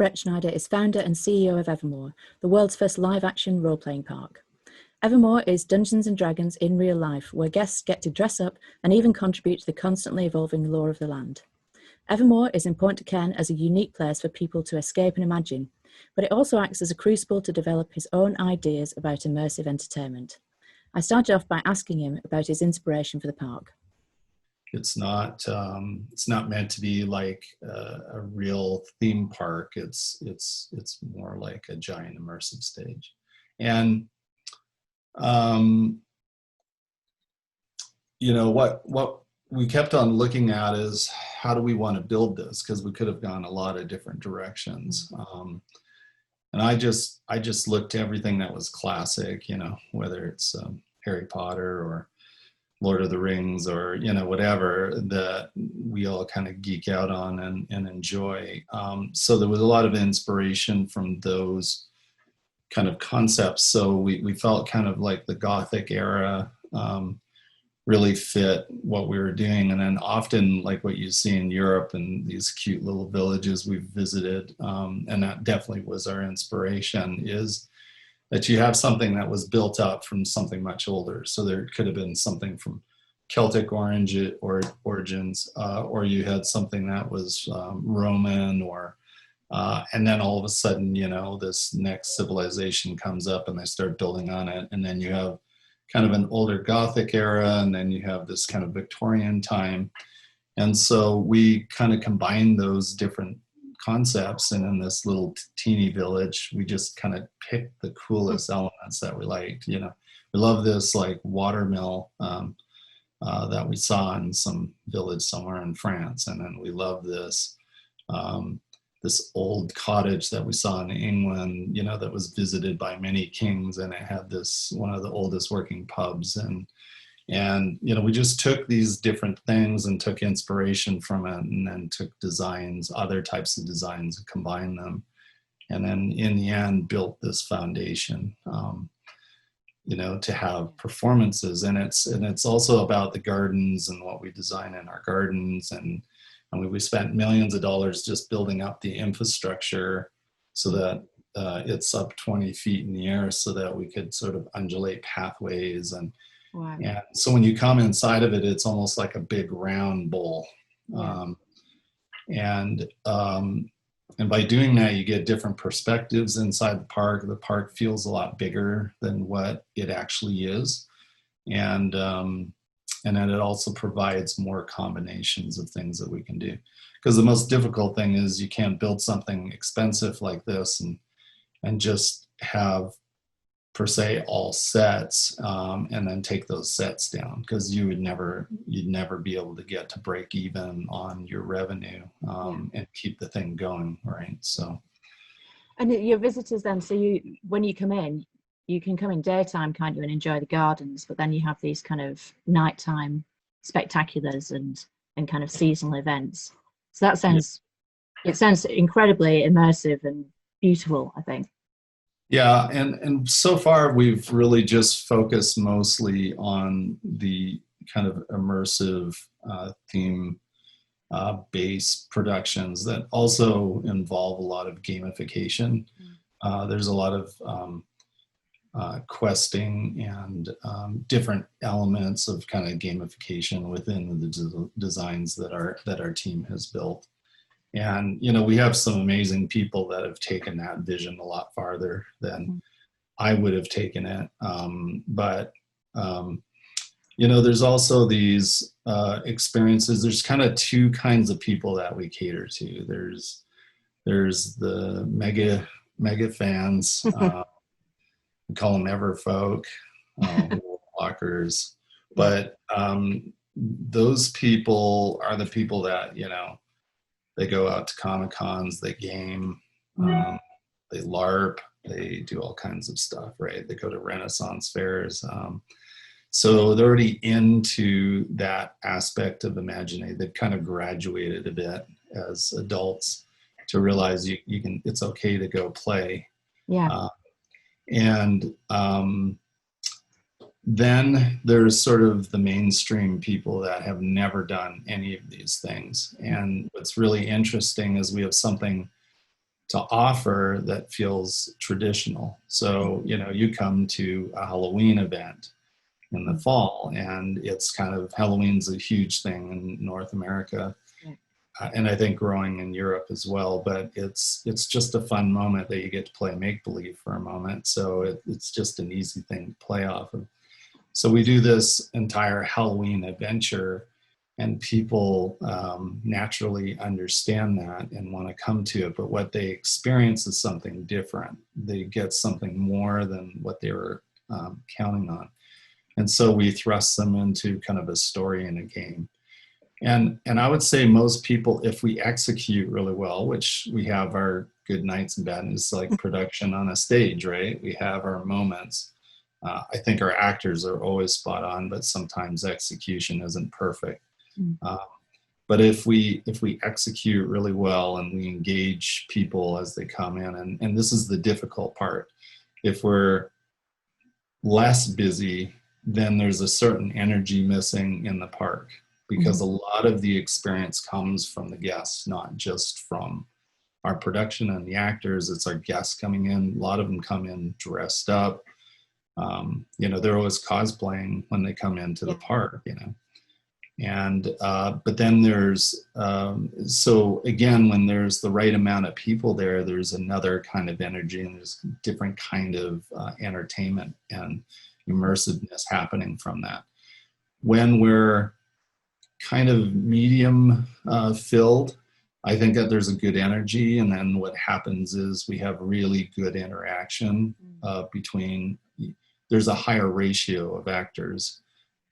Bretschneider is founder and CEO of Evermore, the world's first live-action role-playing park. Evermore is Dungeons & Dragons in real life, where guests get to dress up and even contribute to the constantly evolving lore of the land. Evermore is important to Ken as a unique place for people to escape and imagine, but it also acts as a crucible to develop his own ideas about immersive entertainment. I started off by asking him about his inspiration for the park. It's not meant to be like a real theme park. It's more like a giant immersive stage. And what we kept on looking at is, how do we want to build this? Because we could have gone a lot of different directions. And I just looked at everything that was classic, whether it's Harry Potter or Lord of the Rings or, whatever that we all kind of geek out on and enjoy. So there was a lot of inspiration from those kind of concepts. So we felt kind of like the Gothic era really fit what we were doing. And then often, like what you see in Europe and these cute little villages we've visited, and that definitely was our inspiration, is that you have something that was built up from something much older. So there could have been something from Celtic origins, or you had something that was Roman, or and then all of a sudden, this next civilization comes up and they start building on it. And then you have kind of an older Gothic era, and then you have this kind of Victorian time. And so we kind of combined those different concepts, and in this little teeny village, we just kind of picked the coolest elements that we liked. We love this like watermill that we saw in some village somewhere in France, and then we love this this old cottage that we saw in England, that was visited by many kings, and it had this one of the oldest working pubs. And we just took these different things and took inspiration from it, and then took designs, other types of designs, and combined them, and then in the end built this foundation, to have performances. And it's also about the gardens and what we design in our gardens. And we spent millions of dollars just building up the infrastructure so that it's up 20 feet in the air, so that we could sort of undulate pathways. Wow. And so when you come inside of it, it's almost like a big round bowl. Yeah. And by doing that, you get different perspectives inside the park. The park feels a lot bigger than what it actually is. And then it also provides more combinations of things that we can do. Because the most difficult thing is you can't build something expensive like this and just have, per se, all sets, and then take those sets down, because you'd never be able to get to break even on your revenue, and keep the thing going, right? So. And your visitors then, so when you come in, you can come in daytime, can't you, and enjoy the gardens, but then you have these kind of nighttime spectaculars and kind of seasonal events. So that sounds, It sounds incredibly immersive and beautiful, I think. Yeah, and so far we've really just focused mostly on the kind of immersive theme based productions that also involve a lot of gamification. There's a lot of questing and different elements of kind of gamification within the designs that our team has built. And, we have some amazing people that have taken that vision a lot farther than I would have taken it. But there's also these experiences. There's kind of two kinds of people that we cater to. There's the mega fans. We call them Everfolk, walkers. But those people are the people that, they go out to Comic-Cons, they game, they LARP, they do all kinds of stuff, right? They go to Renaissance fairs. So they're already into that aspect of imagining. They've kind of graduated a bit as adults to realize you can, it's okay to go play. Yeah. Then there's sort of the mainstream people that have never done any of these things. And what's really interesting is we have something to offer that feels traditional. So, you know, you come to a Halloween event in the fall, and it's kind of, Halloween's a huge thing in North America. And I think growing in Europe as well, but it's just a fun moment that you get to play make-believe for a moment. So it's just an easy thing to play off of. So we do this entire Halloween adventure, and people naturally understand that and want to come to it. But what they experience is something different. They get something more than what they were counting on. And so we thrust them into kind of a story in a game. And I would say most people, if we execute really well, which we have our good nights and bad nights, like production on a stage, right? We have our moments. I think our actors are always spot on, but sometimes execution isn't perfect. But if we execute really well and we engage people as they come in, and this is the difficult part, if we're less busy, then there's a certain energy missing in the park, because a lot of the experience comes from the guests, not just from our production and the actors. It's our guests coming in. A lot of them come in dressed up. You know, they're always cosplaying when they come into the park, you know. And but then there's so again, when there's the right amount of people there, there's another kind of energy, and there's different kind of entertainment and immersiveness happening from that. When we're kind of medium filled, I think that there's a good energy, and then what happens is we have really good interaction between, there's a higher ratio of actors.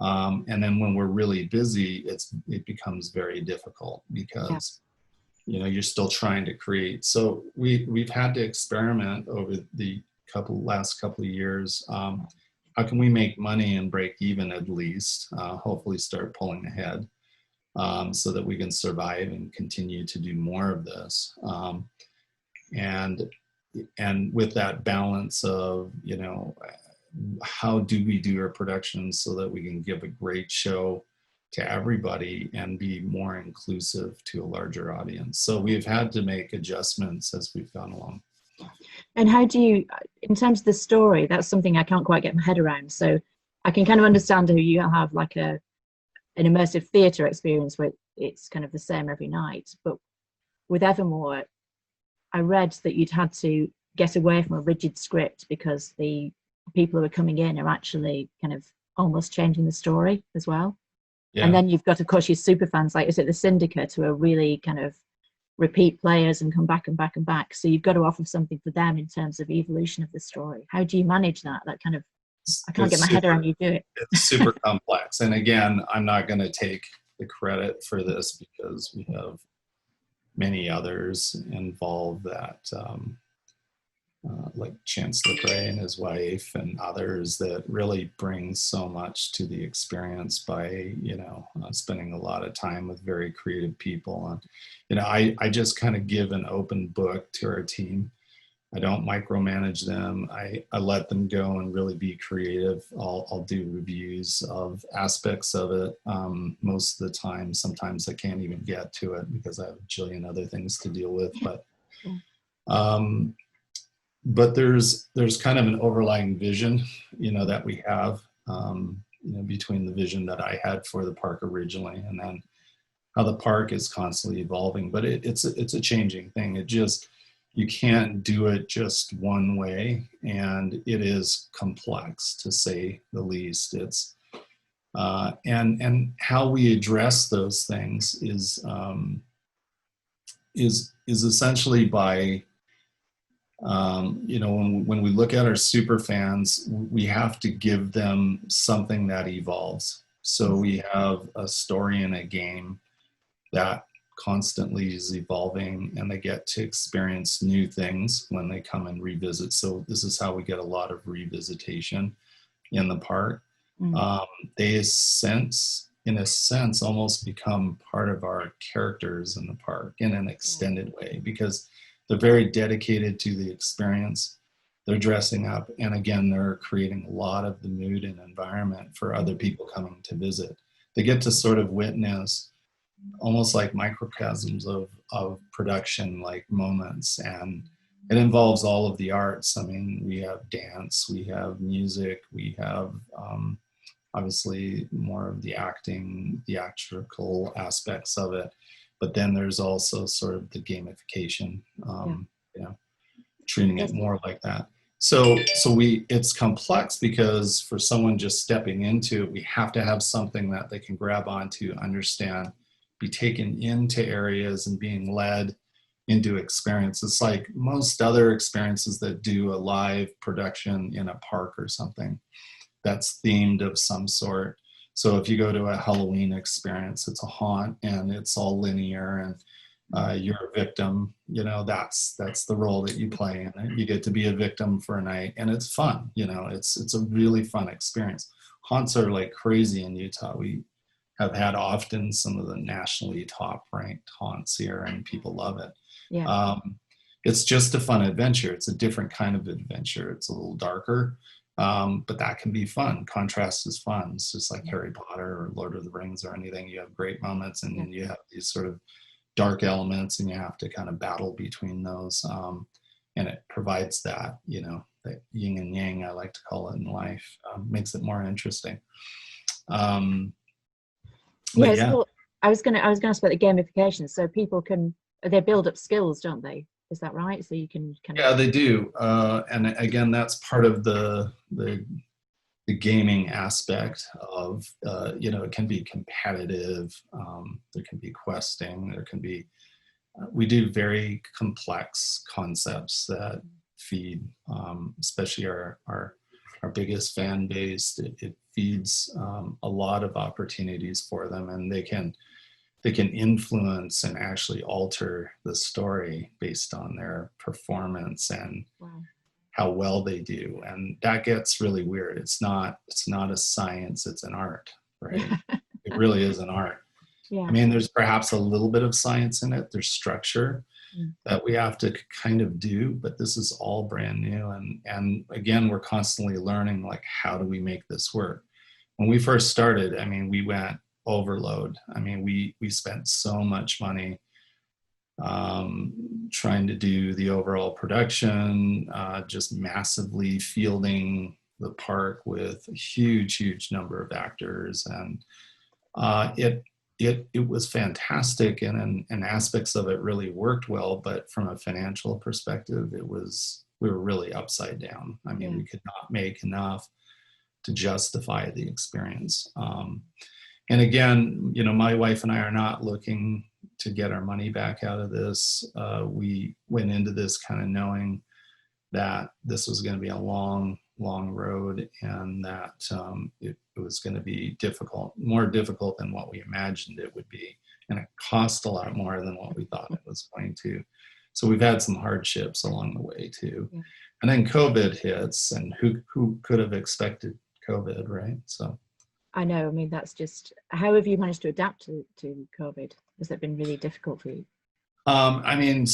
And then when we're really busy, it becomes very difficult, because you know, you're still trying to create. So we've had to experiment over the last couple of years. How can we make money and break even at least? Hopefully start pulling ahead, so that we can survive and continue to do more of this. And with that balance of, you know, how do we do our productions so that we can give a great show to everybody and be more inclusive to a larger audience. So we've had to make adjustments as we've gone along. And how do you, in terms of the story, that's something I can't quite get my head around. So I can kind of understand how you have like an immersive theatre experience where it's kind of the same every night. But with Evermore, I read that you'd had to get away from a rigid script because the people who are coming in are actually kind of almost changing the story as well. Yeah. And then you've got, of course, your super fans, like is it the Syndicate, who are really kind of repeat players and come back and back and back. So you've got to offer something for them in terms of evolution of the story. How do you manage that? That kind of, I can't get my head around you do it. It's super complex. And again, I'm not going to take the credit for this because we have many others involved that, like Chance LeCrae and his wife and others, that really bring so much to the experience by, you know, spending a lot of time with very creative people. And, you know, I just kind of give an open book to our team. I don't micromanage them. I let them go and really be creative. I'll do reviews of aspects of it. Most of the time, sometimes I can't even get to it because I have a jillion other things to deal with. But there's kind of an overlying vision, you know, that we have, you know, between the vision that I had for the park originally and then how the park is constantly evolving. But it's a changing thing. It just, you can't do it just one way, and it is complex, to say the least. It's and how we address those things is essentially by you know, when we look at our super fans, we have to give them something that evolves. So we have a story in a game that constantly is evolving, and they get to experience new things when they come and revisit. So this is how we get a lot of revisitation in the park. They in a sense almost become part of our characters in the park in an extended way, because they're very dedicated to the experience. They're dressing up, and again, they're creating a lot of the mood and environment for other people coming to visit. They get to sort of witness almost like microcosms of production, like moments, and it involves all of the arts. I mean, we have dance, we have music, we have obviously more of the acting, theatrical aspects of it. But then there's also sort of the gamification, you know, treating it more like that. So it's complex because for someone just stepping into it, we have to have something that they can grab onto, understand, be taken into areas and being led into experience. It's like most other experiences that do a live production in a park or something that's themed of some sort. So if you go to a Halloween experience, it's a haunt and it's all linear, and you're a victim, you know, that's the role that you play in it. You get to be a victim for a night, and it's fun, you know, it's a really fun experience. Haunts are like crazy in Utah. We have had often some of the nationally top ranked haunts here, and people love it. It's just a fun adventure. It's a different kind of adventure. It's a little darker, but that can be fun. Contrast is fun. It's just like Harry Potter or Lord of the Rings or anything. You have great moments, and then you have these sort of dark elements, and you have to kind of battle between those. And it provides that, you know, that yin and yang, I like to call it in life, makes it more interesting. Well, I was gonna ask about the gamification. So people they build up skills, don't they? Is that right? So you can kind of... they do. And again, that's part of the gaming aspect of, you know, it can be competitive. There can be questing. There can be, we do very complex concepts that feed, especially our biggest fan base. It feeds a lot of opportunities for them, and they can influence and actually alter the story based on their performance and how well they do. And that gets really weird. It's not a science, it's an art, right? It really is an art. I mean, there's perhaps a little bit of science in it. There's structure that we have to kind of do, but this is all brand new. And again, we're constantly learning, like, how do we make this work? When we first started, I mean, we went overload. I mean, we spent so much money trying to do the overall production, just massively fielding the park with a huge number of actors. And it was fantastic, and aspects of it really worked well, but from a financial perspective, we were really upside down. I mean, we could not make enough to justify the experience. And again, you know, my wife and I are not looking to get our money back out of this. We went into this kind of knowing that this was going to be a long road, and that it was going to be more difficult than what we imagined it would be. And it cost a lot more than what we thought it was going to. So we've had some hardships along the way too. And then COVID hits, and who could have expected COVID, right? So. I know. I mean, that's just, how have you managed to adapt to COVID? Has it been really difficult for you? I mean,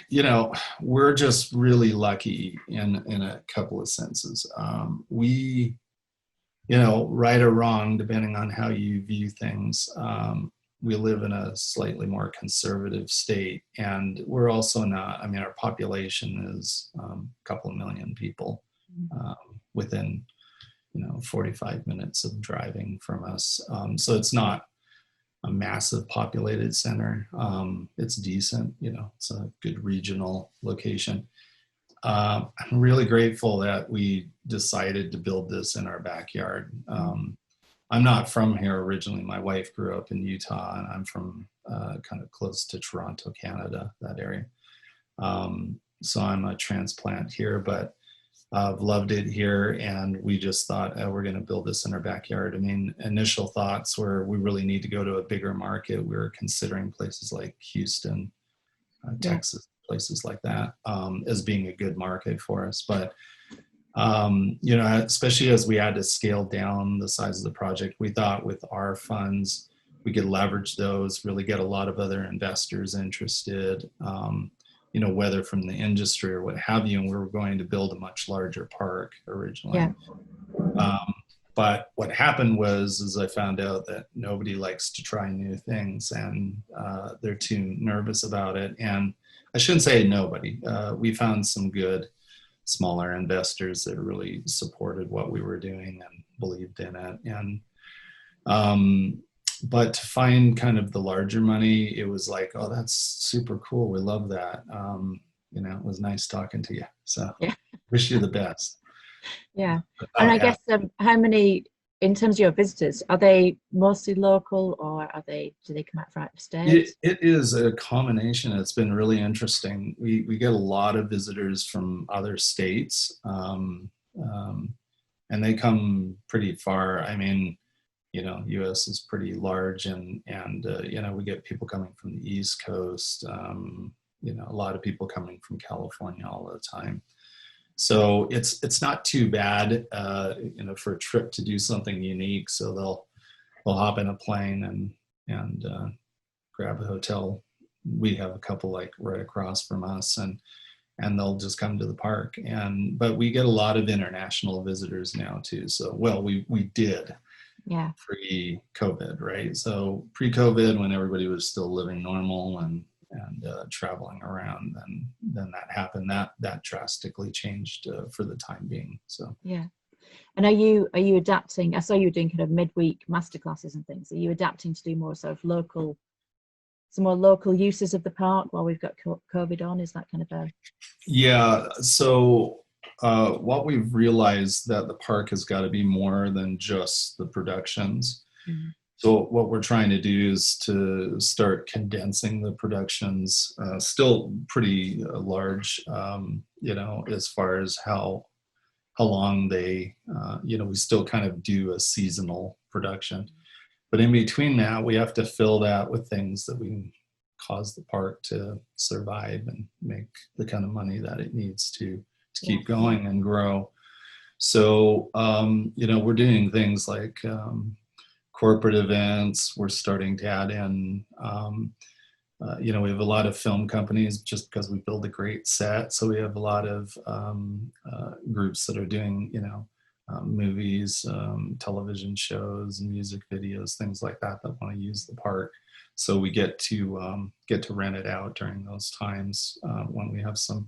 you know, we're just really lucky in a couple of senses. We, you know, right or wrong, depending on how you view things, we live in a slightly more conservative state, and we're also not, I mean, our population is a couple of million people within, you know, 45 minutes of driving from us. So it's not a massive populated center. It's decent, you know, it's a good regional location. I'm really grateful that we decided to build this in our backyard. I'm not from here originally. My wife grew up in Utah, and I'm from kind of close to Toronto, Canada, that area. So I'm a transplant here, but I've loved it here, and we just thought, we're going to build this in our backyard. I mean, initial thoughts were we really need to go to a bigger market. We were considering places like Houston, Texas, places like that, as being a good market for us. But, you know, especially as we had to scale down the size of the project, we thought with our funds, we could leverage those, really get a lot of other investors interested, you know, whether from the industry or what have you. And we were going to build a much larger park originally. But what happened was I found out that nobody likes to try new things, and they're too nervous about it. And I shouldn't say nobody. We found some good smaller investors that really supported what we were doing and believed in it. And but to find kind of the larger money, it was like, oh, that's super cool. We love that. It was nice talking to you. So Yeah. wish you the best. Yeah. And I guess how many, in terms of your visitors, are they mostly local, or do they come out from out of state? It is a combination. It's been really interesting. We get a lot of visitors from other states, and they come pretty far. I mean, U.S. is pretty large, and we get people coming from the East Coast. A lot of people coming from California all the time. So it's not too bad, for a trip to do something unique. So they'll hop in a plane and grab a hotel. We have a couple like right across from us, and they'll just come to the park. But we get a lot of international visitors now too. So we did. Yeah. Pre-COVID, right? So pre-COVID, when everybody was still living normal and traveling around, then that happened. That drastically changed for the time being. So yeah. And are you adapting? I saw you were doing kind of midweek masterclasses and things. Are you adapting to do more sort of some more local uses of the park while we've got COVID on? Is that kind of a... Yeah. So what we've realized that the park has got to be more than just the productions. Mm-hmm. So what we're trying to do is to start condensing the productions, still pretty large, as far as how long they, we still kind of do a seasonal production. But in between that, we have to fill that with things that we can cause the park to survive and make the kind of money that it needs to keep going and grow. So, we're doing things like corporate events. We're starting to add in, we have a lot of film companies just because we build a great set. So we have a lot of groups that are doing, movies, television shows, music videos, things like that want to use the park. So we get to rent it out during those times when we have some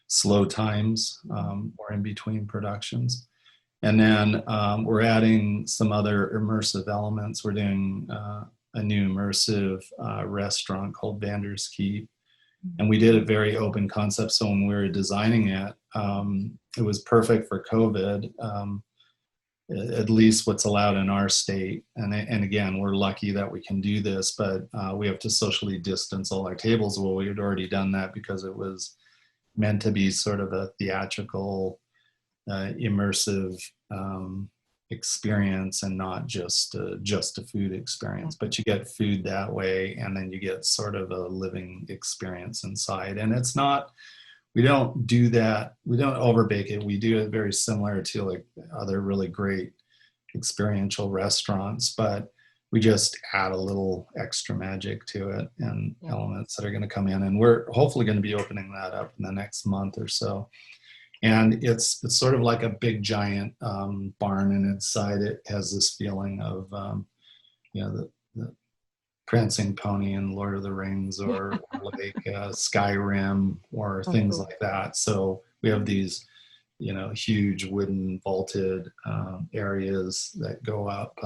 slow times or in between productions. And then we're adding some other immersive elements. We're doing a new immersive restaurant called Vandersky. And we did a very open concept. So when we were designing it, it was perfect for COVID, at least what's allowed in our state. And again, we're lucky that we can do this, but we have to socially distance all our tables. Well, we had already done that because it was meant to be sort of a theatrical, immersive experience, and not just a food experience. But you get food that way, and then you get sort of a living experience inside. And it's not, we don't do that, we don't overbake it. We do it very similar to like other really great experiential restaurants, but we just add a little extra magic to it and elements that are going to come in. And we're hopefully going to be opening that up in the next month or so. And it's sort of like a big giant barn, and inside it has this feeling of, the Prancing Pony in Lord of the Rings, or like Skyrim, or things like that. So we have these, huge wooden vaulted areas that go up,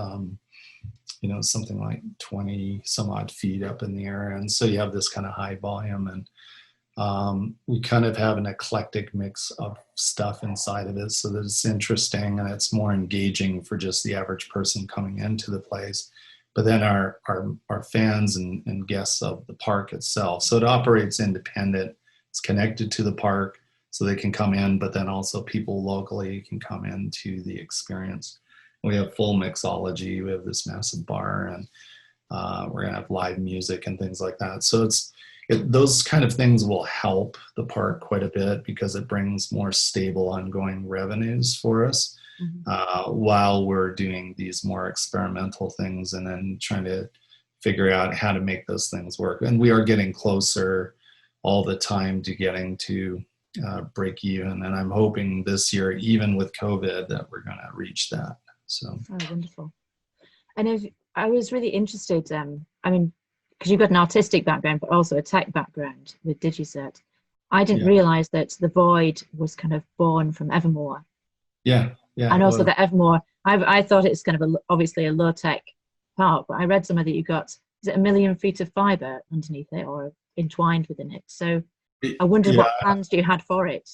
something like 20 some odd feet up in the air. And so you have this kind of high volume, and we kind of have an eclectic mix of stuff inside of it, so that it's interesting and it's more engaging for just the average person coming into the place. But then our fans and guests of the park itself. So it operates independent. It's connected to the park, so they can come in, but then also people locally can come into the experience. We have full mixology. We have this massive bar, and we're going to have live music and things like that. So those kind of things will help the park quite a bit, because it brings more stable ongoing revenues for us, while we're doing these more experimental things and then trying to figure out how to make those things work. And we are getting closer all the time to getting to break even. And I'm hoping this year, even with COVID, that we're going to reach that. So. Oh, wonderful. And I was really interested, because you've got an artistic background, but also a tech background with DigiCert. I didn't Yeah. realize that the Void was kind of born from Evermore. Yeah. And also that Evermore, I thought it's kind of obviously a low tech park, but I read somewhere that you got, is it 1 million feet of fiber underneath it or entwined within it? So I wondered what plans you had for it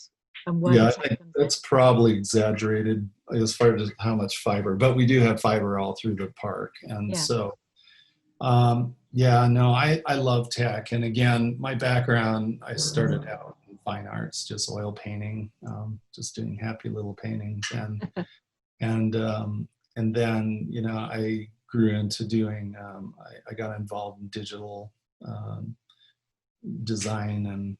and where I think that's probably exaggerated as far as how much fiber, but we do have fiber all through the park. And so, I love tech. And again, my background, I started out in fine arts, just oil painting, just doing happy little paintings. And then, I grew into doing, I got involved in digital design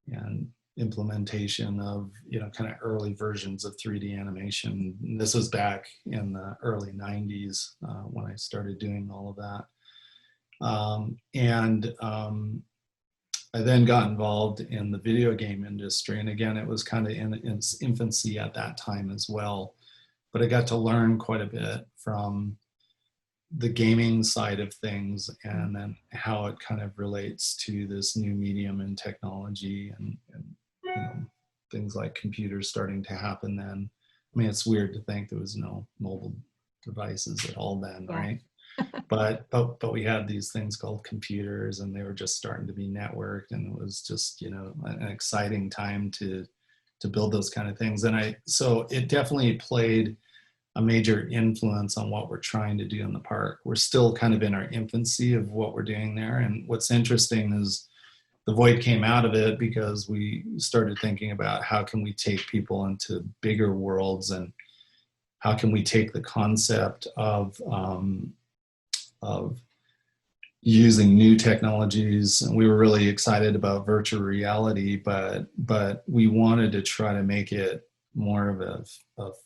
and implementation of, kind of early versions of 3D animation. And this was back in the early 90s when I started doing all of that. I then got involved in the video game industry. And again, it was kind of in its infancy at that time as well. But I got to learn quite a bit from the gaming side of things and then how it kind of relates to this new medium and technology and things like computers starting to happen then. I mean, it's weird to think there was no mobile devices at all then, right? But we had these things called computers, and they were just starting to be networked, and it was just an exciting time to build those kind of things. And so it definitely played a major influence on what we're trying to do in the park. We're still kind of in our infancy of what we're doing there. And what's interesting is the Void came out of it because we started thinking about how can we take people into bigger worlds, and how can we take the concept of using new technologies. And we were really excited about virtual reality, but we wanted to try to make it more of a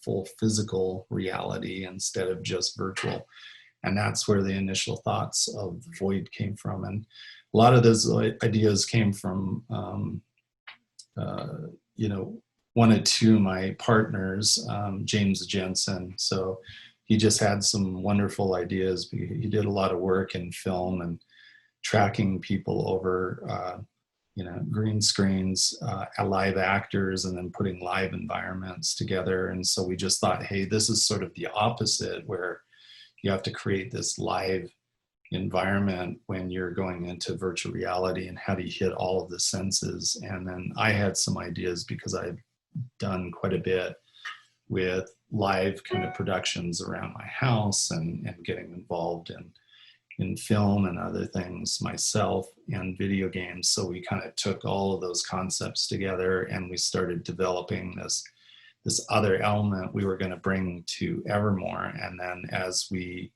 full physical reality instead of just virtual. And that's where the initial thoughts of the Void came from. And a lot of those ideas came from, one or two of my partners, James Jensen. So he just had some wonderful ideas. He did a lot of work in film and tracking people over, green screens, live actors, and then putting live environments together. And so we just thought, hey, this is sort of the opposite, where you have to create this live environment when you're going into virtual reality, and how do you hit all of the senses. And then I had some ideas because I've done quite a bit with live kind of productions around my house and getting involved in film and other things myself, and video games. So we kind of took all of those concepts together, and we started developing this other element we were going to bring to Evermore. And then as we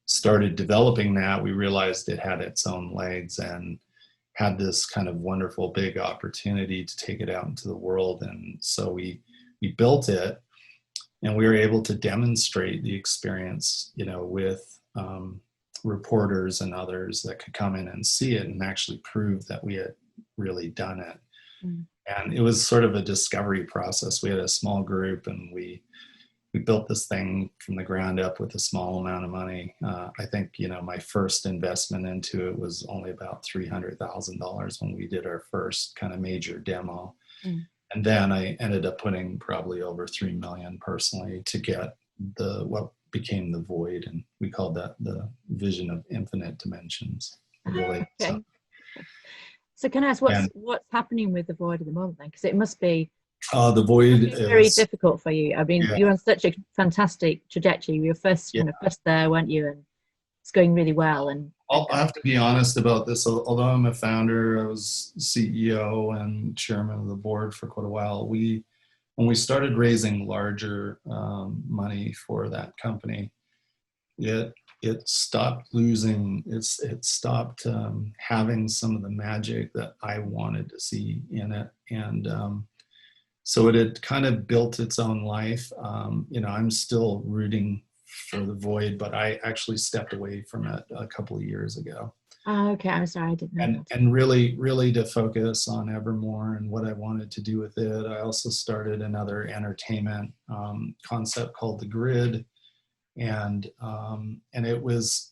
started developing that, we realized it had its own legs and had this kind of wonderful big opportunity to take it out into the world. And so we built it, and we were able to demonstrate the experience, with reporters and others that could come in and see it and actually prove that we had really done it. And it was sort of a discovery process. We had a small group, and we built this thing from the ground up with a small amount of money. I think, my first investment into it was only about $300,000 when we did our first kind of major demo. And then I ended up putting probably over 3 million personally to get what became the Void, and we called that the vision of infinite dimensions. So can I ask what's happening with the Void at the moment then? Because it must be the Void is very difficult for you. I mean, you're on such a fantastic trajectory. You were first there, weren't you? And it's going really well. And I'll have to be honest about this. Although I'm a founder, I was CEO and chairman of the board for quite a while. When we started raising larger money for that company, it stopped losing. It stopped having some of the magic that I wanted to see in it, and so it had kind of built its own life. I'm still rooting for the Void, but I actually stepped away from it a couple of years ago. Oh, okay. I'm sorry, I didn't know that. And really to focus on Evermore and what I wanted to do with it. I also started another entertainment concept called The Grid, And it was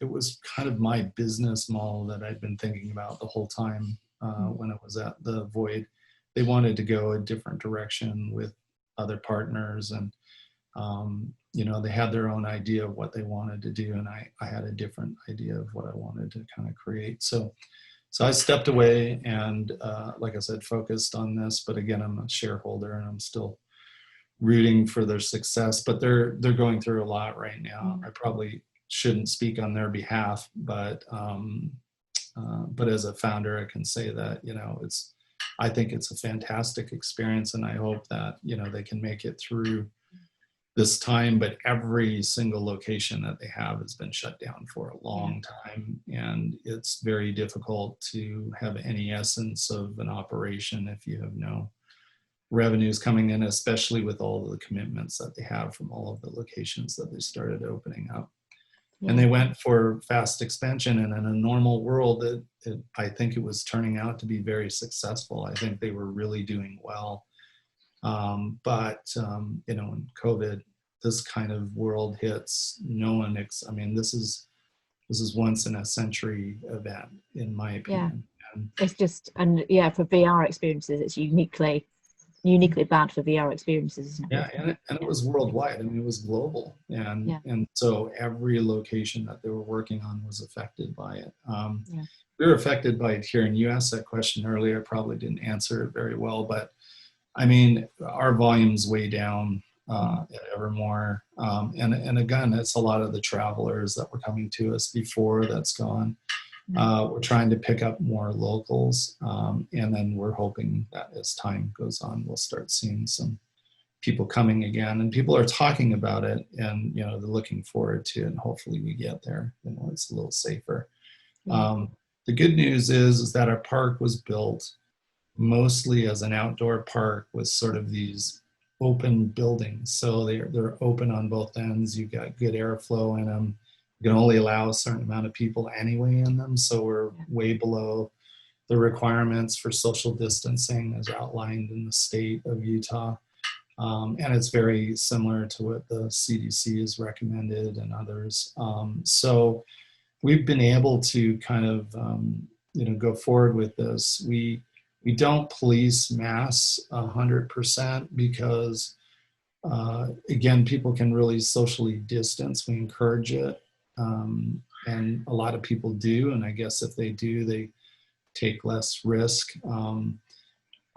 kind of my business model that I'd been thinking about the whole time when I was at the Void. They wanted to go a different direction with other partners, and they had their own idea of what they wanted to do, and I had a different idea of what I wanted to kind of create. So I stepped away and, like I said, focused on this. But again, I'm a shareholder, and I'm still rooting for their success. But they're going through a lot right now. I probably shouldn't speak on their behalf, but as a founder, I can say that I think it's a fantastic experience, and I hope that they can make it through this time. But every single location that they have has been shut down for a long time, and it's very difficult to have any essence of an operation if you have no revenues coming in, especially with all of the commitments that they have from all of the locations that they started opening up. And they went for fast expansion, and in a normal world, I think it was turning out to be very successful. I think they were really doing well. But when COVID, this kind of world hits, no one. This is once in a century event, in my opinion. It's just, and for VR experiences, it's uniquely bad for VR experiences, isn't it? And it was worldwide. It was global, and so every location that they were working on was affected by it. We were affected by it here, and you asked that question earlier. I probably didn't answer it very well, but our volume's way down at Evermore, and again, it's a lot of the travelers that were coming to us before that's gone. We're trying to pick up more locals, and then we're hoping that as time goes on, we'll start seeing some people coming again, and people are talking about it, and they're looking forward to it, and hopefully we get there. It's a little safer. The good news is that our park was built mostly as an outdoor park with sort of these open buildings, so they're open on both ends. You've got good airflow in them. You can only allow a certain amount of people anyway in them, so we're way below the requirements for social distancing as outlined in the state of Utah. And it's very similar to what the CDC has recommended and others. So we've been able to kind of go forward with this. We don't police mass 100% because again, people can really socially distance. We encourage it. And a lot of people do, and I guess if they do, they take less risk.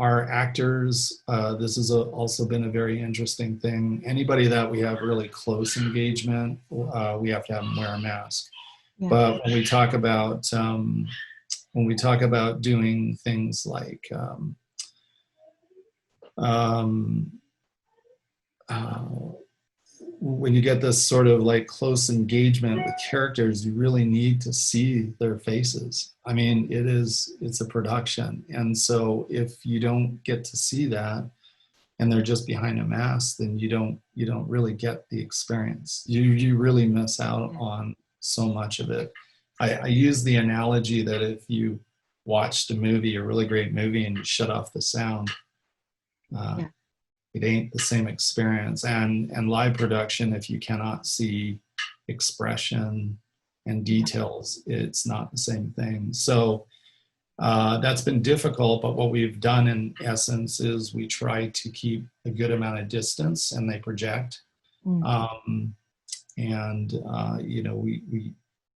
Our actors, this has also been a very interesting thing. Anybody that we have really close engagement, we have to have them wear a mask. But when we talk about doing things like when you get this sort of like close engagement with characters, you really need to see their faces. It's a production. And so if you don't get to see that and they're just behind a mask, then you don't really get the experience. You really miss out on so much of it. I use the analogy that if you watched a really great movie, and you shut off the sound, it ain't the same experience. And live production, if you cannot see expression and details, it's not the same thing. So that's been difficult, but what we've done in essence is we try to keep a good amount of distance, and they project. We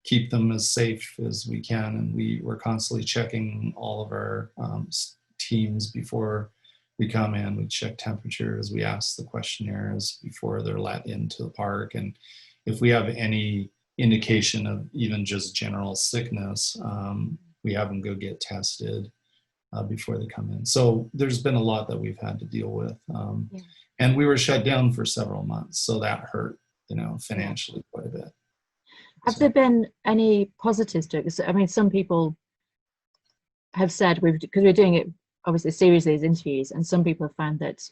keep them as safe as we can, and we're constantly checking all of our teams before we come in. We check temperatures, we ask the questionnaires before they're let into the park, and if we have any indication of even just general sickness, we have them go get tested before they come in. So there's been a lot that we've had to deal with, and we were shut down for several months, so that hurt financially quite a bit. Have there been any positives to it? Some people have said, because we're doing it obviously a series of these interviews, and some people have found that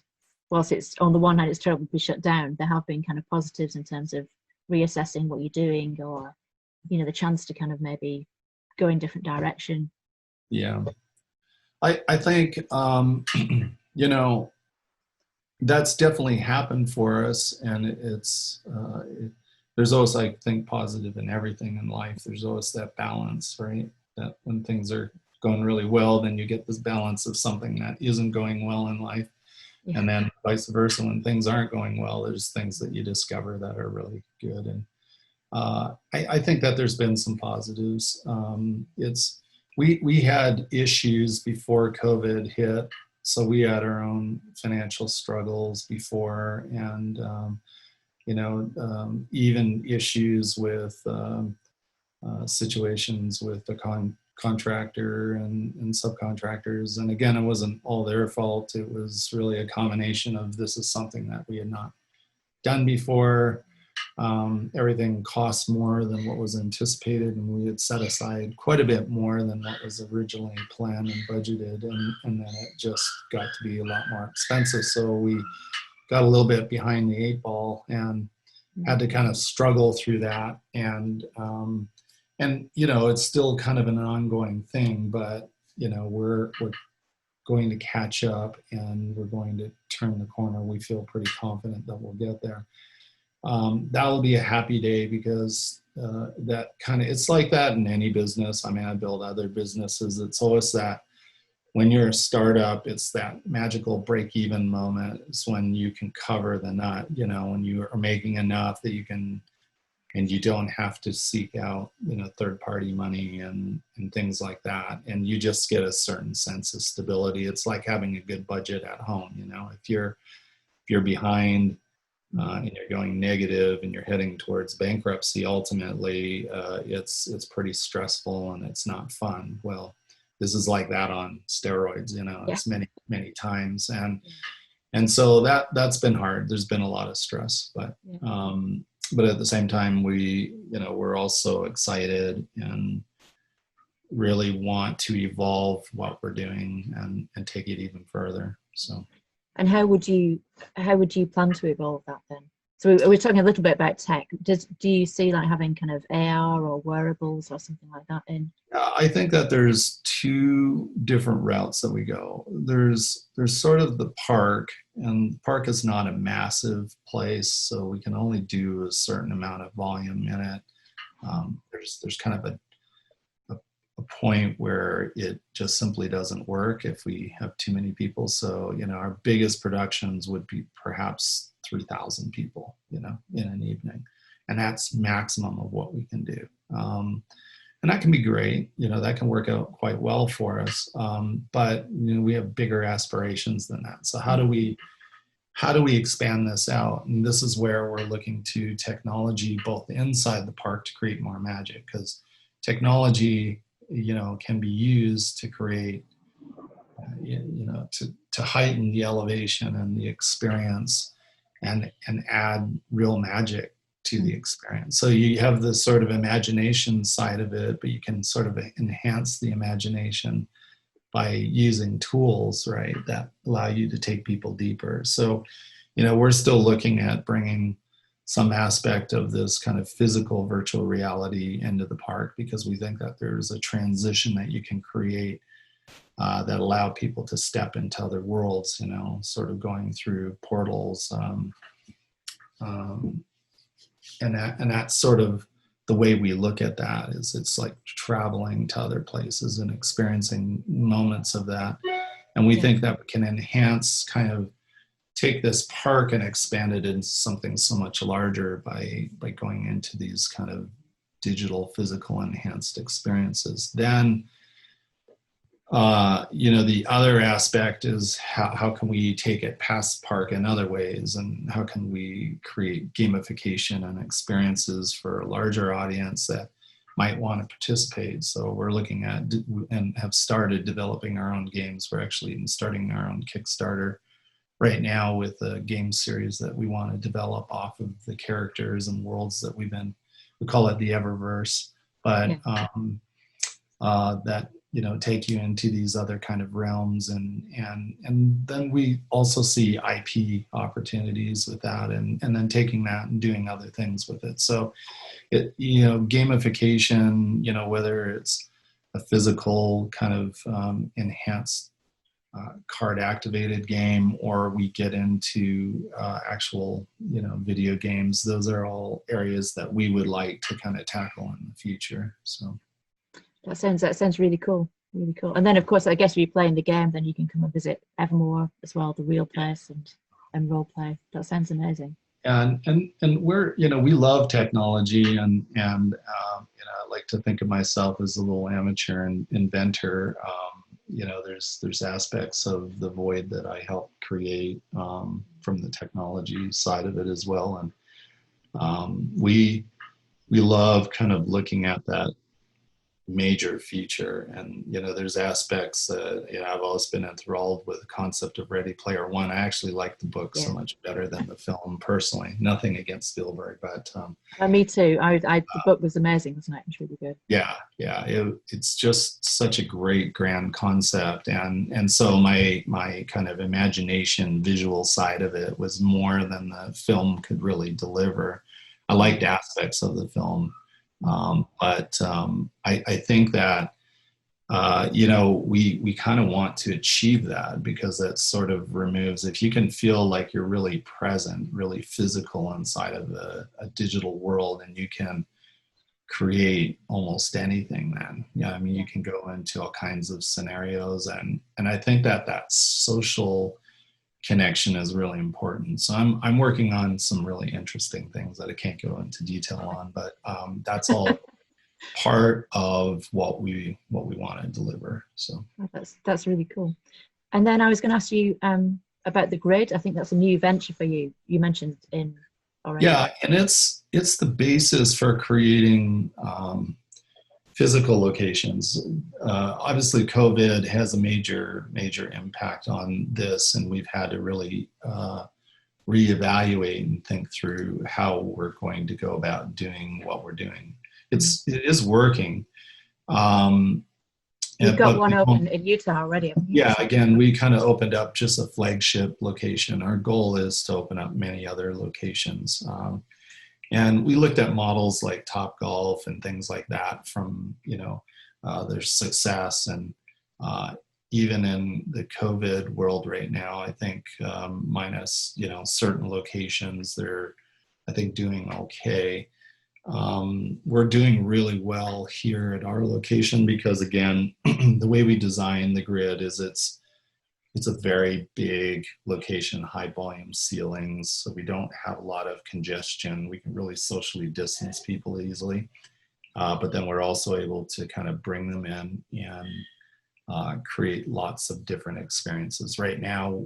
whilst it's on the one hand it's terrible to be shut down, there have been kind of positives in terms of reassessing what you're doing, or the chance to kind of maybe go in different direction. I think that's definitely happened for us, and there's always, I think, positive in everything in life. There's always that balance, right? That when things are going really well, then you get this balance of something that isn't going well in life. Yeah. And then vice versa, when things aren't going well, there's things that you discover that are really good. And I think that there's been some positives. We had issues before COVID hit, so we had our own financial struggles before, and even issues with situations with the contractor and subcontractors. And again, it wasn't all their fault. It was really a combination of, this is something that we had not done before. Everything cost more than what was anticipated, and we had set aside quite a bit more than what was originally planned and budgeted, and then it just got to be a lot more expensive. So we got a little bit behind the eight ball and had to kind of struggle through that. And it's still kind of an ongoing thing, but we're going to catch up, and we're going to turn the corner. We feel pretty confident that we'll get there. That'll be a happy day, because it's like that in any business. I mean, I build other businesses. It's always that when you're a startup, it's that magical break-even moment. It's when you can cover the nut, when you are making enough that you can, and you don't have to seek out, third-party money and things like that. And you just get a certain sense of stability. It's like having a good budget at home. If you're behind, and you're going negative and you're heading towards bankruptcy, ultimately, it's pretty stressful and it's not fun. Well, this is like that on steroids, it's many, many times. And so that's been hard. There's been a lot of stress, but at the same time, we're also excited and really want to evolve what we're doing and take it even further. So. And how would you plan to evolve that then? So we're talking a little bit about tech. Do you see like having kind of AR or wearables or something like that in? I think that there's two different routes that we go. There's sort of the park, and the park is not a massive place, so we can only do a certain amount of volume in it. There's kind of a point where it just simply doesn't work if we have too many people. So, our biggest productions would be perhaps 3,000 people, in an evening. And that's maximum of what we can do. And that can be great. That can work out quite well for us. But, we have bigger aspirations than that. So how do we expand this out? And this is where we're looking to technology, both inside the park, to create more magic, because technology, can be used to create, to heighten the elevation and the experience, and add real magic to the experience. So you have this sort of imagination side of it, but you can sort of enhance the imagination by using tools, right, that allow you to take people deeper. So, we're still looking at bringing some aspect of this kind of physical virtual reality into the park, because we think that there's a transition that you can create that allow people to step into other worlds, sort of going through portals. And that's sort of the way we look at that, is it's like traveling to other places and experiencing moments of that. And we think that we can enhance, kind of take this park and expand it into something so much larger by going into these kind of digital, physical enhanced experiences. Then, the other aspect is how can we take it past park in other ways, and how can we create gamification and experiences for a larger audience that might want to participate. So we're looking at and have started developing our own games. We're actually even starting our own Kickstarter right now with a game series that we want to develop off of the characters and worlds that we call it the Eververse, but that take you into these other kind of realms, and then we also see IP opportunities with that, and then taking that and doing other things with it. So gamification, whether it's a physical kind of enhanced card activated game, or we get into actual, video games. Those are all areas that we would like to kind of tackle in the future. So that sounds really cool. Really cool. And then of course, I guess if you're playing the game, then you can come and visit Evermore as well, the real place and role play. That sounds amazing. And we're, we love technology, and I like to think of myself as a little amateur inventor. There's aspects of the void that I help create from the technology side of it as well, and we love kind of looking at that major feature. And there's aspects that I've always been enthralled with the concept of Ready Player One. I actually like the book so much better than the film personally. Nothing against Spielberg, but me too. The book was amazing, wasn't it? It was really good. It's just such a great grand concept, and so my kind of imagination visual side of it was more than the film could really deliver. I liked aspects of the film. But I think that, we kind of want to achieve that, because that sort of removes, if you can feel like you're really present, really physical inside of a digital world, and you can create almost anything, then, you can go into all kinds of scenarios. And I think that social connection is really important. So I'm working on some really interesting things that I can't go into detail on, but that's all part of what we want to deliver. So that's really cool. And then I was going to ask you about the grid. I think that's a new venture for you. You mentioned in already. Yeah, and it's the basis for creating physical locations. Obviously, COVID has a major impact on this, and we've had to really reevaluate and think through how we're going to go about doing what we're doing. It is working. You've got one open in Utah already. Yeah, again, we kind of opened up just a flagship location. Our goal is to open up many other locations. And we looked at models like Topgolf and things like that from, their success. And even in the COVID world right now, I think minus, certain locations, they're, I think, doing okay. We're doing really well here at our location because, again, the way we design the grid is it's a very big location, high volume ceilings, so we don't have a lot of congestion. We can really socially distance people easily, but then we're also able to kind of bring them in and create lots of different experiences. Right now,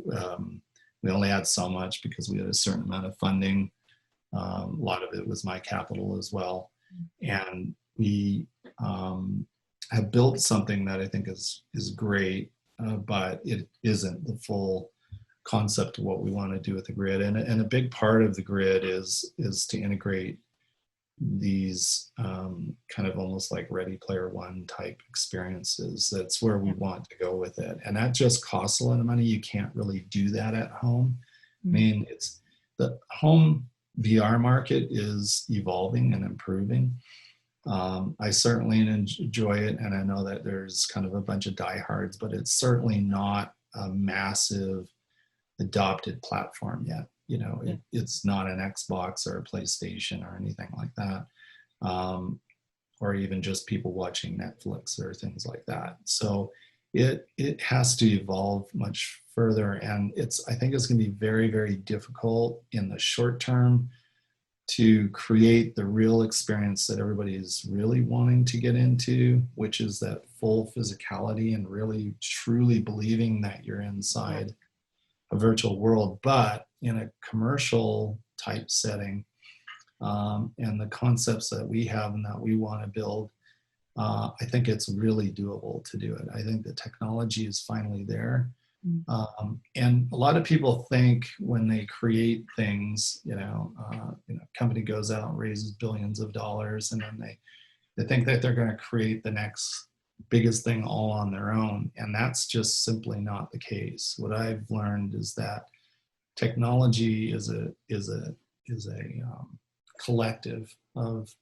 we only had so much because we had a certain amount of funding. A lot of it was my capital as well, and we have built something that I think is great. But it isn't the full concept of what we want to do with the grid. And a big part of the grid is to integrate these kind of almost like Ready Player One type experiences. That's where we want to go with it. And that just costs a lot of money. You can't really do that at home. I mean, it's the home VR market is evolving and improving. I certainly enjoy it, and I know that there's kind of a bunch of diehards, but it's certainly not a massive adopted platform yet. It's not an Xbox or a PlayStation or anything like that, or even just people watching Netflix or things like that. So it has to evolve much further, and I think it's going to be very, very difficult in the short term to create the real experience that everybody is really wanting to get into, which is that full physicality and really truly believing that you're inside a virtual world, but in a commercial type setting. And the concepts that we have and that we want to build, I think it's really doable to do it. I think the technology is finally there. And a lot of people think when they create things, company goes out and raises billions of dollars, and then they think that they're going to create the next biggest thing all on their own, and that's just simply not the case. What I've learned is that technology is a collective of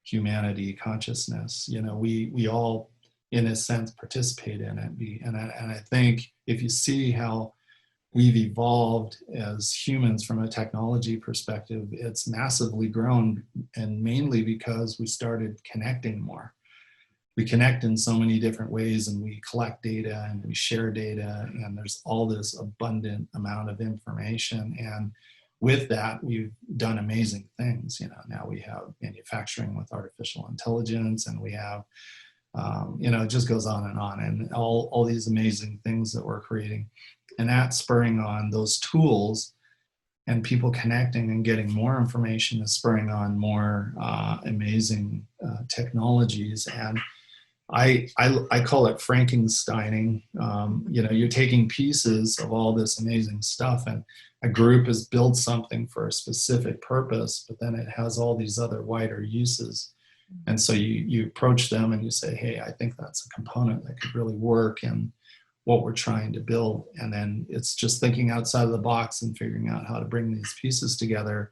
humanity consciousness. We all, in a sense, participate in it, and I think if you see how we've evolved as humans from a technology perspective, it's massively grown, and mainly because we started connecting more. We connect in so many different ways, and we collect data and we share data, and there's all this abundant amount of information. And with that, we've done amazing things. You know, now we have manufacturing with artificial intelligence, and we have, you know, it just goes on, and all these amazing things that we're creating. And that's spurring on those tools, and people connecting and getting more information is spurring on more amazing technologies. And I call it Frankensteining. You know, you're taking pieces of all this amazing stuff, and a group has built something for a specific purpose, but then it has all these other wider uses. And so you approach them and you say, hey, I think that's a component that could really work in what we're trying to build. And then it's just thinking outside of the box and figuring out how to bring these pieces together,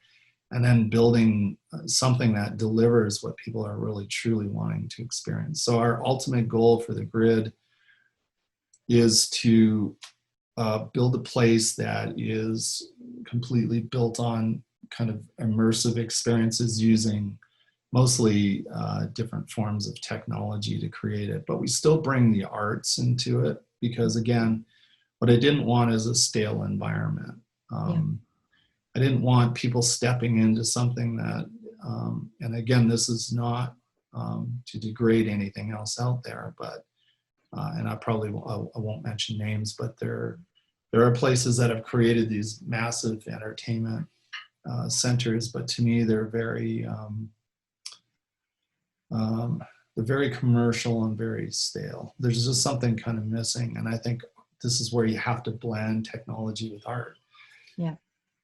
and then building something that delivers what people are really truly wanting to experience. So our ultimate goal for the grid is to build a place that is completely built on kind of immersive experiences using mostly different forms of technology to create it. But we still bring the arts into it, because again, what I didn't want is a stale environment. I didn't want people stepping into something that, and again, this is not to degrade anything else out there, but, and I won't mention names, but there are places that have created these massive entertainment centers, but to me, they're very commercial and very stale. There's just something kind of missing, and I think this is where you have to blend technology with art. Yeah.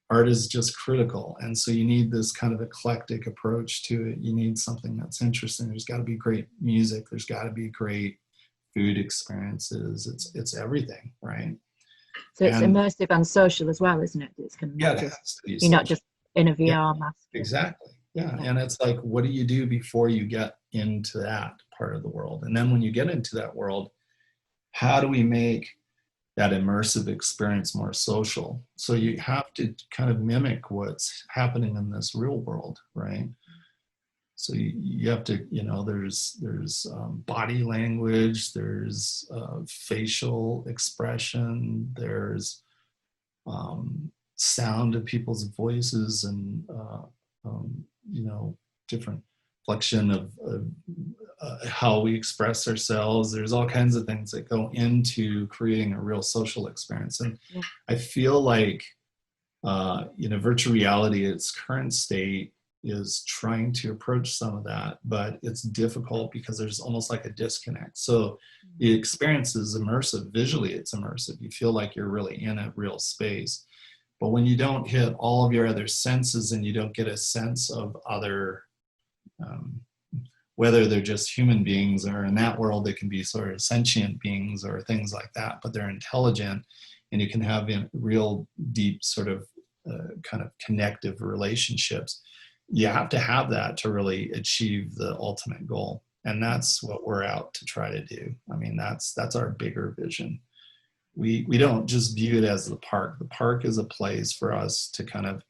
Art is just critical. And so you need this kind of eclectic approach to it. You need something that's interesting. There's got to be great music. There's got to be great food experiences. It's everything, right? So it's immersive and social as well, isn't it? It's kind of not you're not just in a VR mask. Exactly. Yeah. And it's like, what do you do before you get into that part of the world? And then when you get into that world, how do we make that immersive experience more social? So you have to kind of mimic what's happening in this real world, right? So you have to, you know, there's body language, there's facial expression, there's sound of people's voices, and you know, different flexion of how we express ourselves. There's all kinds of things that go into creating a real social experience. And I feel like, you know, virtual reality, its current state, is trying to approach some of that, but it's difficult because there's almost like a disconnect. So the experience is immersive. Visually, it's immersive. You feel like you're really in a real space. But when you don't hit all of your other senses, and you don't get a sense of other, whether they're just human beings, or in that world they can be sort of sentient beings or things like that, but they're intelligent, and you can have real deep sort of kind of connective relationships. You have to have that to really achieve the ultimate goal. And that's what we're out to try to do. I mean, that's our bigger vision. We don't just view it as the park. The park is a place for us to kind of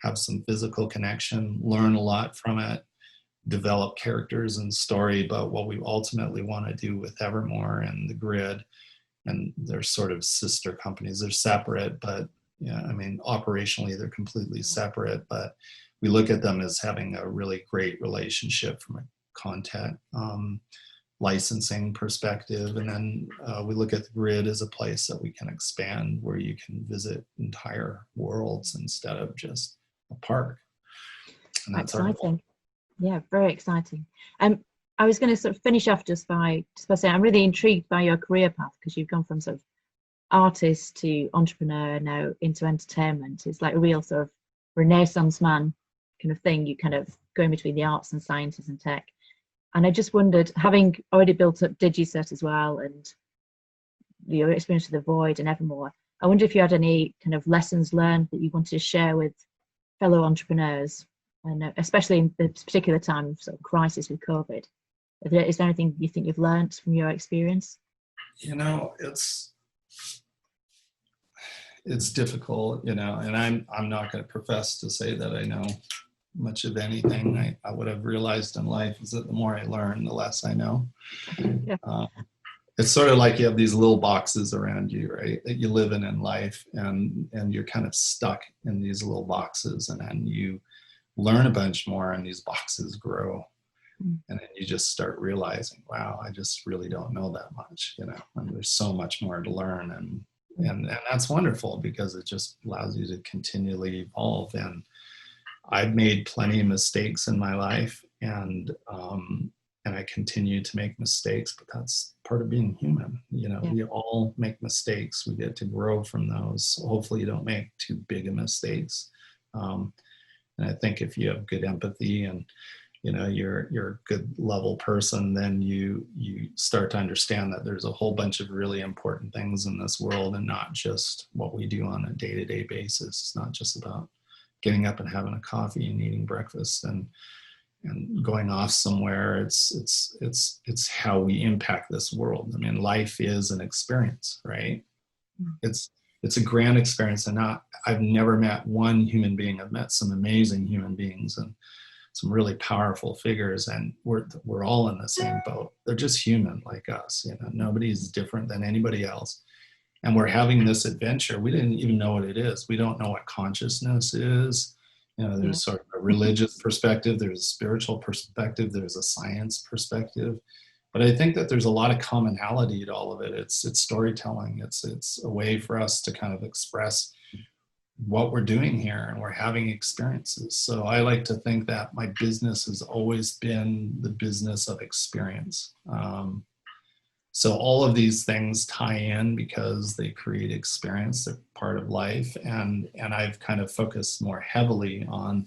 have some physical connection, learn a lot from it, develop characters and story. But what we ultimately want to do with Evermore and the Grid, and they're sort of sister companies, they're separate, but yeah, I mean, operationally they're completely separate, but we look at them as having a really great relationship from a content licensing perspective. And then we look at the Grid as a place that we can expand, where you can visit entire worlds instead of just a park. And that's exciting. Yeah, very exciting. I was going to sort of finish off just by saying I'm really intrigued by your career path, because you've gone from sort of artist to entrepreneur, now into entertainment. It's like a real sort of Renaissance man kind of thing. You kind of going between the arts and sciences and tech. And I just wondered, having already built up DigiSet as well, and your experience with the Void and Evermore, I wonder if you had any kind of lessons learned that you wanted to share with fellow entrepreneurs, and especially in this particular time of sort of crisis with COVID. Is there anything you think you've learned from your experience? You know, it's it's difficult, you know, and I'm not going to profess to say that I know much of anything. I what I've realized in life is that the more I learn, the less I know. Yeah. It's sort of like you have these little boxes around you, right, that you live in life, and you're kind of stuck in these little boxes, and then you learn a bunch more, and these boxes grow, and then you just start realizing, wow, I just really don't know that much, you know, and there's so much more to learn, and that's wonderful because it just allows you to continually evolve. And I've made plenty of mistakes in my life, and I continue to make mistakes, but that's part of being human. You know, we all make mistakes. We get to grow from those. Hopefully you don't make too big of mistakes. And I think if you have good empathy and, you know, you're a good level person, then you start to understand that there's a whole bunch of really important things in this world, and not just what we do on a day-to-day basis. It's not just about getting up and having a coffee and eating breakfast and going off somewhere. It's how we impact this world. I mean, life is an experience, right? It's a grand experience. And I've never met one human being. I've met some amazing human beings and some really powerful figures, and we're all in the same boat. They're just human like us, you know. Nobody's different than anybody else. And we're having this adventure. We didn't even know what it is. We don't know what consciousness is. You know, there's sort of a religious perspective, there's a spiritual perspective, there's a science perspective. But I think that there's a lot of commonality to all of it. It's storytelling. It's a way for us to kind of express what we're doing here, and we're having experiences. So I like to think that my business has always been the business of experience. So all of these things tie in because they create experience. They're part of life. And I've kind of focused more heavily on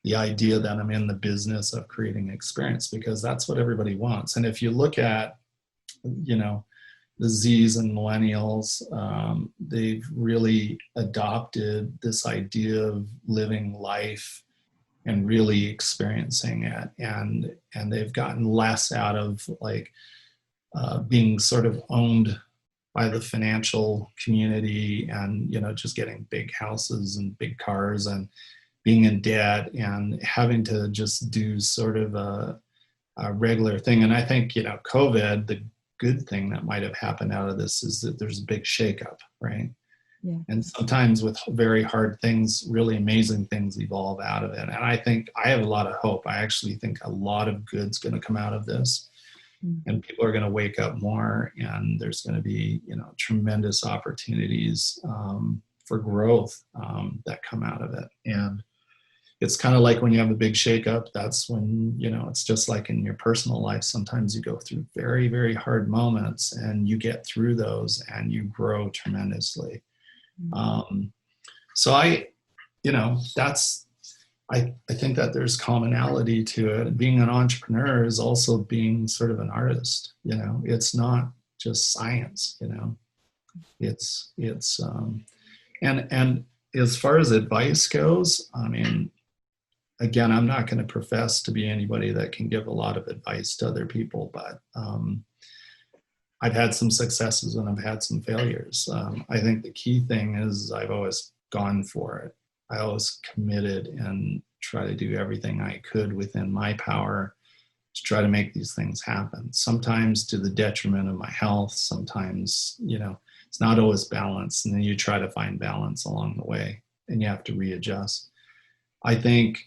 the idea that I'm in the business of creating experience, because that's what everybody wants. And if you look at, you know, the Zs and millennials, they've really adopted this idea of living life and really experiencing it. And they've gotten less out of like, being sort of owned by the financial community, and, you know, just getting big houses and big cars and being in debt and having to just do sort of a regular thing. And I think, you know, COVID, the good thing that might have happened out of this is that there's a big shakeup, right? Yeah. And sometimes with very hard things, really amazing things evolve out of it. And I think I have a lot of hope. I actually think a lot of good's going to come out of this. And people are going to wake up more, and there's going to be, you know, tremendous opportunities for growth that come out of it. And it's kind of like when you have a big shakeup, that's when, you know, it's just like in your personal life. Sometimes you go through very, very hard moments, and you get through those and you grow tremendously. So you know, I think that there's commonality to it. Being an entrepreneur is also being sort of an artist, you know. It's not just science, you know. It's and as far as advice goes, I mean, again, I'm not going to profess to be anybody that can give a lot of advice to other people, but I've had some successes and I've had some failures. I think the key thing is I've always gone for it. I always committed and try to do everything I could within my power to try to make these things happen. Sometimes to the detriment of my health. Sometimes, you know, it's not always balanced. And then you try to find balance along the way, and you have to readjust. I think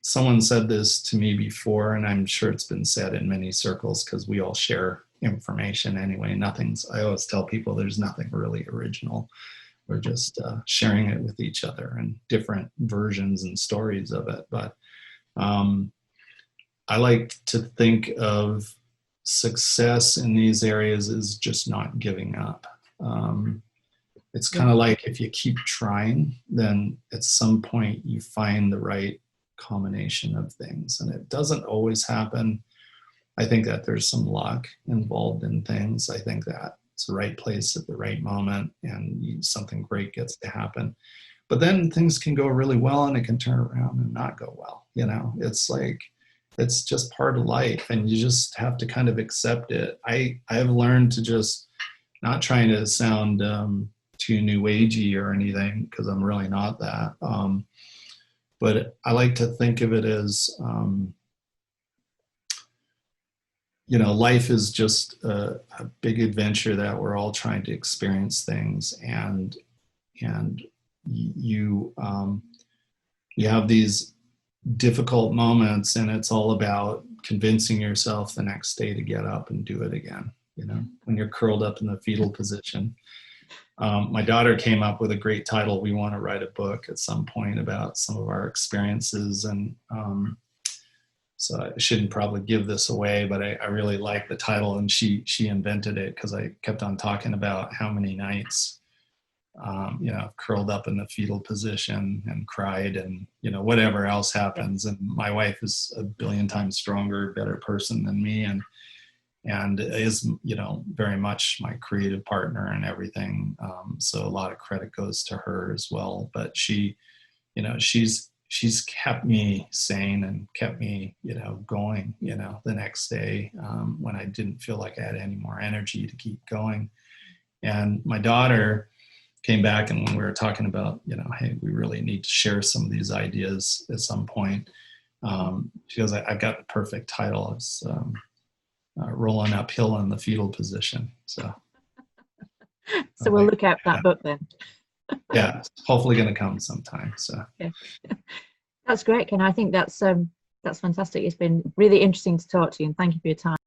someone said this to me before, and I'm sure it's been said in many circles because we all share information anyway. I always tell people there's nothing really original. We're just sharing it with each other and different versions and stories of it. But I like to think of success in these areas as just not giving up. It's kind of like if you keep trying, then at some point you find the right combination of things. And it doesn't always happen. I think that there's some luck involved in things. I think that it's the right place at the right moment, and something great gets to happen. But then things can go really well, and it can turn around and not go well. You know, it's like, it's just part of life, and you just have to kind of accept it. I have learned to just, not trying to sound too new agey or anything, because I'm really not that. But I like to think of it as, life is just a big adventure that we're all trying to experience things, and you have these difficult moments, and it's all about convincing yourself the next day to get up and do it again. When you're curled up in the fetal position. My daughter came up with a great title. We want to write a book at some point about some of our experiences, and so I shouldn't probably give this away, but I really like the title, and she invented it because I kept on talking about how many nights, curled up in the fetal position and cried, and whatever else happens. And my wife is a billion times stronger, better person than me, and is very much my creative partner and everything. So a lot of credit goes to her as well. But she's kept me sane and kept me going the next day when I didn't feel like I had any more energy to keep going. And my daughter came back, and when we were talking about hey, we really need to share some of these ideas at some point, she goes, I've got the perfect title. It's rolling uphill in the fetal position. So we'll look out for that book then. Yeah, it's hopefully going to come sometime. So yeah. That's great, Ken. I think that's fantastic. It's been really interesting to talk to you, and thank you for your time.